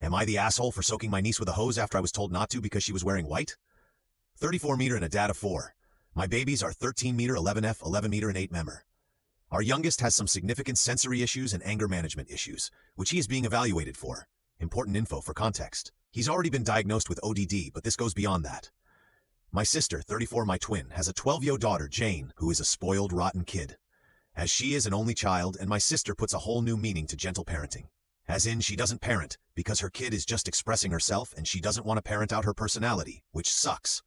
Am I the asshole for soaking my niece with a hose after I was told not to because she was wearing white? 34 meter and a dad of 4. My babies are 13 meter, 11F, 11 meter and 8 member. Our youngest has some significant sensory issues and anger management issues, which he is being evaluated for. Important info for context. He's already been diagnosed with ODD, but this goes beyond that. My sister, 34, my twin, has a 12-year-old daughter, Jane, who is a spoiled, rotten kid. As she is an only child, and my sister puts a whole new meaning to gentle parenting. As in, she doesn't parent, because her kid is just expressing herself and she doesn't want to parent out her personality, which sucks.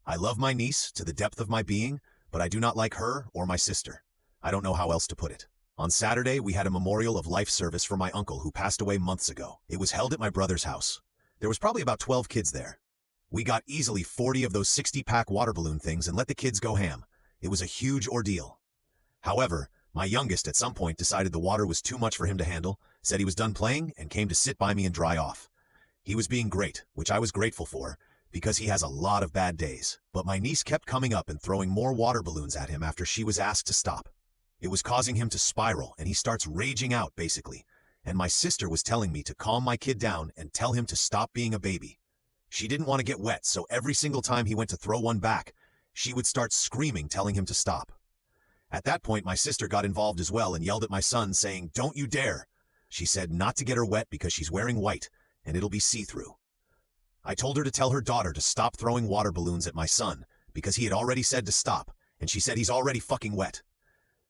I love my niece to the depth of my being, but I do not like her or my sister. I don't know how else to put it. On Saturday, we had a memorial of life service for my uncle who passed away months ago. It was held at my brother's house. There was probably about 12 kids there. We got easily 40 of those 60-pack water balloon things and let the kids go ham. It was a huge ordeal. However, my youngest at some point decided the water was too much for him to handle, said he was done playing, and came to sit by me and dry off. He was being great, which I was grateful for, because he has a lot of bad days. But my niece kept coming up and throwing more water balloons at him after she was asked to stop. It was causing him to spiral, and he starts raging out, basically. And my sister was telling me to calm my kid down and tell him to stop being a baby. She didn't want to get wet, so every single time he went to throw one back, she would start screaming, telling him to stop. At that point, my sister got involved as well and yelled at my son, saying, "Don't you dare." She said not to get her wet because she's wearing white, and it'll be see-through. I told her to tell her daughter to stop throwing water balloons at my son, because he had already said to stop, and she said he's already fucking wet.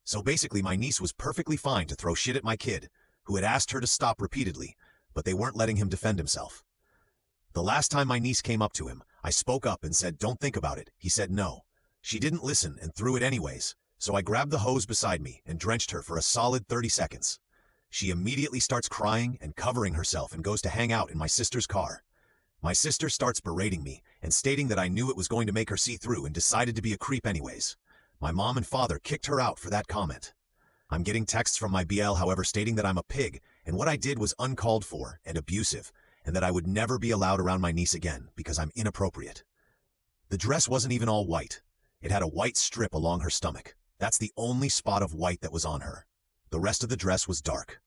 So basically, my niece was perfectly fine to throw shit at my kid, who had asked her to stop repeatedly, but they weren't letting him defend himself. The last time my niece came up to him, I spoke up and said, "Don't think about it." He said no. She didn't listen and threw it anyways, so I grabbed the hose beside me and drenched her for a solid 30 seconds. She immediately starts crying and covering herself and goes to hang out in my sister's car. My sister starts berating me and stating that I knew it was going to make her see through and decided to be a creep anyways. My mom and father kicked her out for that comment. I'm getting texts from my BL, however, stating that I'm a pig and what I did was uncalled for and abusive, and that I would never be allowed around my niece again because I'm inappropriate. The dress wasn't even all white. It had a white strip along her stomach. That's the only spot of white that was on her. The rest of the dress was dark.